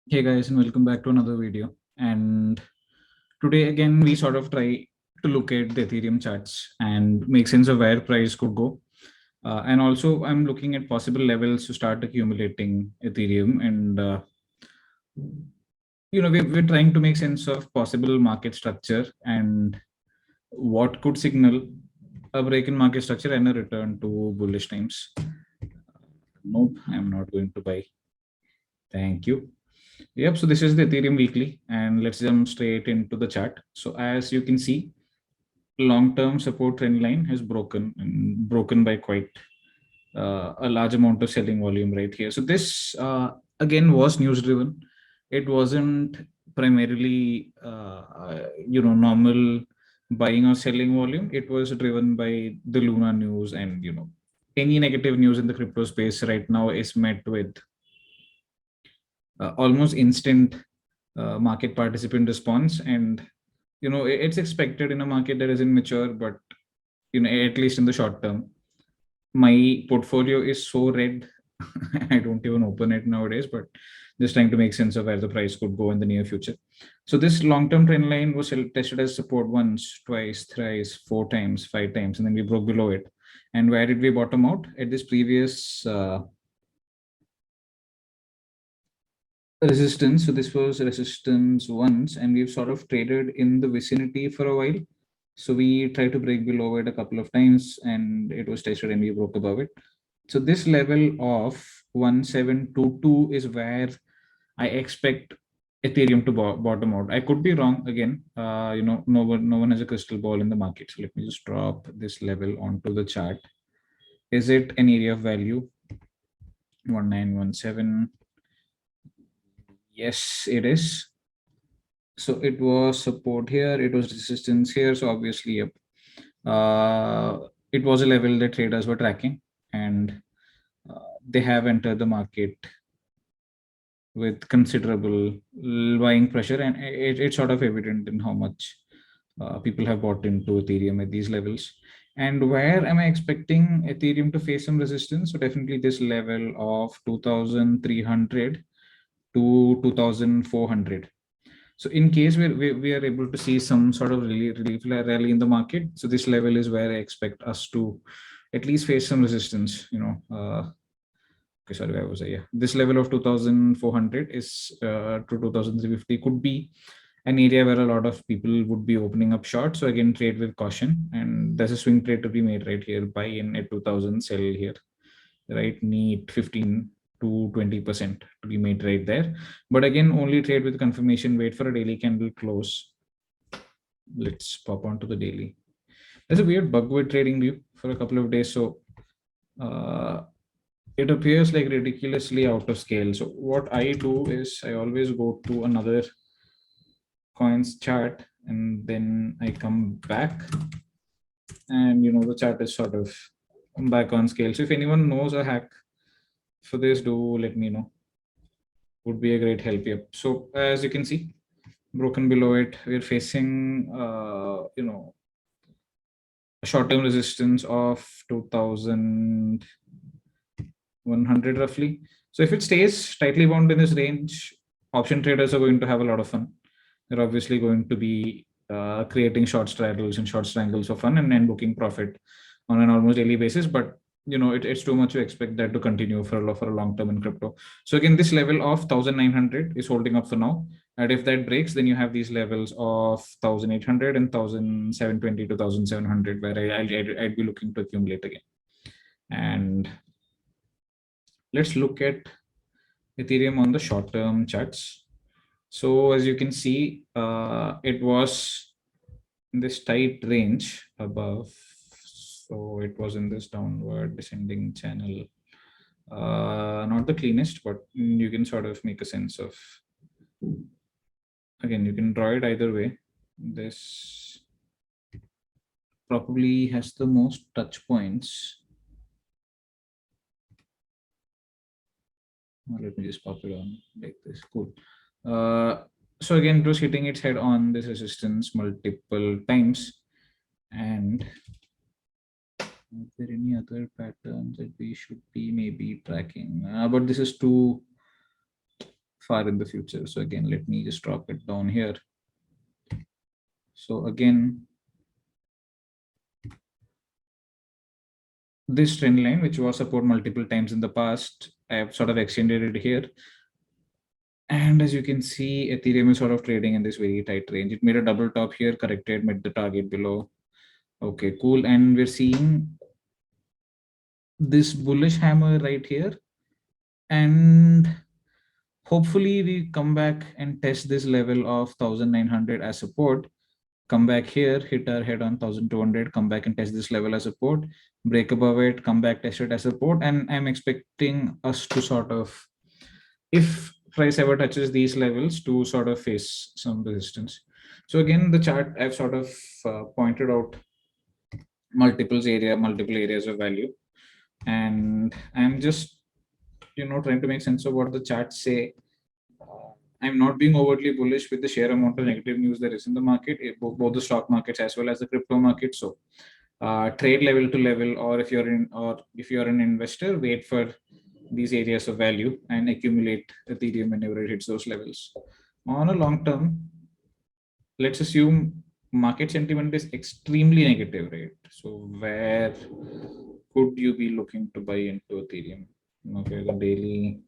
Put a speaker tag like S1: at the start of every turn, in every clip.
S1: Hey guys, and welcome back to another video. And today again, we sort of try to look at the Ethereum charts and make sense of where price could go. And also, I'm looking at possible levels to start accumulating Ethereum. And we're trying to make sense of possible market structure and what could signal a break in market structure and a return to bullish times. Nope, I'm not going to buy. Thank you. Yep, so this is the Ethereum weekly, and let's jump straight into the chart. So as you can see, long-term support trend line has broken and broken by quite a large amount of selling volume right here. So this again was news driven. It wasn't primarily normal buying or selling volume. It was driven by the Luna news, and any negative news in the crypto space right now is met with almost instant market participant response. And it's expected in a market that isn't mature, but at least in the short term, my portfolio is so red. I don't even open it nowadays, but just trying to make sense of where the price could go in the near future. So this long-term trend line was tested as support once, twice, thrice, four times, five times, and then we broke below it. And where did we bottom out? At this previous resistance. So this was resistance once, and we've sort of traded in the vicinity for a while. So we tried to break below it a couple of times, and it was tested and we broke above it. So this level of 1722 is where I expect Ethereum to bottom out. I could be wrong again. No one has a crystal ball in the market. So let me just drop this level onto the chart. Is it an area of value? 1917. Yes, it is. So it was support here, it was resistance here. So obviously, yep, it was a level that traders were tracking, and they have entered the market with considerable buying pressure, and it's sort of evident in how much people have bought into Ethereum at these levels. And where am I expecting Ethereum to face some resistance? So definitely this level of 2300 to 2400. So in case we are able to see some sort of relief rally in the market, so this level is where I expect us to at least face some resistance. Okay, sorry, where was I? Yeah, this level of 2,400 is to 2,350 could be an area where a lot of people would be opening up short. So again, trade with caution, and there's a swing trade to be made right here. Buy in at 2,000, sell here, right? Need 15 to 20% to be made right there. But again, only trade with confirmation, wait for a daily candle close. Let's pop onto the daily. There's a weird bug with trading view for a couple of days. So it appears like ridiculously out of scale. So what I do is I always go to another coins chart, and then I come back, and the chart is sort of back on scale. So if anyone knows a hack for this, do let me know. Would be a great help. Yep. So as you can see, broken below it, we're facing a short-term resistance of 2,100 roughly. So if it stays tightly bound in this range, option traders are going to have a lot of fun. They're obviously going to be creating short straddles and short strangles for fun, and booking profit on an almost daily basis. But it's too much to expect that to continue for a long term in crypto. So again, this level of 1,900 is holding up for now, and if that breaks, then you have these levels of 1,800 and 1,720 to 1,700, where I'd be looking to accumulate again. And let's look at Ethereum on the short term charts. So as you can see, it was in this tight range above. So it was in this downward descending channel. Not the cleanest, but you can sort of make a sense of, again, you can draw it either way. This probably has the most touch points. Let me just pop it on like this. Cool. So again, it was hitting its head on this resistance multiple times. And is there any other patterns that we should be maybe tracking? But this is too far in the future. So again, let me just drop it down here. So again, this trend line, which was support multiple times in the past, I have sort of extended it here. And as you can see, Ethereum is sort of trading in this very tight range. It made a double top here, corrected, met the target below. Okay, cool. And we're seeing this bullish hammer right here. And hopefully we come back and test this level of 1900 as support. Come back here, hit our head on 1200, come back and test this level as support, break above it, come back, test it as support. And I'm expecting us to sort of, if price ever touches these levels, to sort of face some resistance. So again, the chart I've sort of pointed out multiple areas of value, and I'm just trying to make sense of what the charts say. I'm not being overtly bullish with the sheer amount of negative news there is in the market, both the stock markets as well as the crypto market. So trade level to level, or if you're an investor, wait for these areas of value and accumulate Ethereum whenever it hits those levels. On a long term, let's assume market sentiment is extremely negative, right? So where could you be looking to buy into Ethereum? Okay, the daily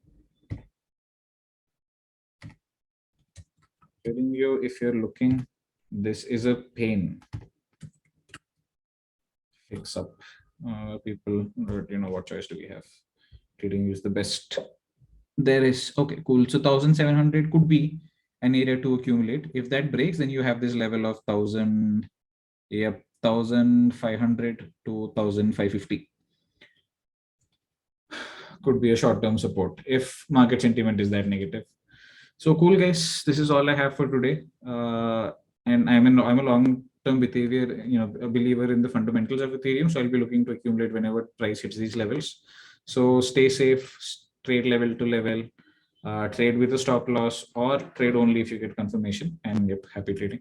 S1: telling you, if you're looking, this is a pain. Fix up. People, what choice do we have? Trading is the best there is. Okay, cool. So 1700 could be an area to accumulate. If that breaks, then you have this level of 1500 to 1550. Could be a short-term support if market sentiment is that negative. So cool, guys. This is all I have for today. And I'm a long-term behavior, a believer in the fundamentals of Ethereum. So I'll be looking to accumulate whenever price hits these levels. So stay safe, trade level to level, trade with a stop loss, or trade only if you get confirmation. And yep, happy trading.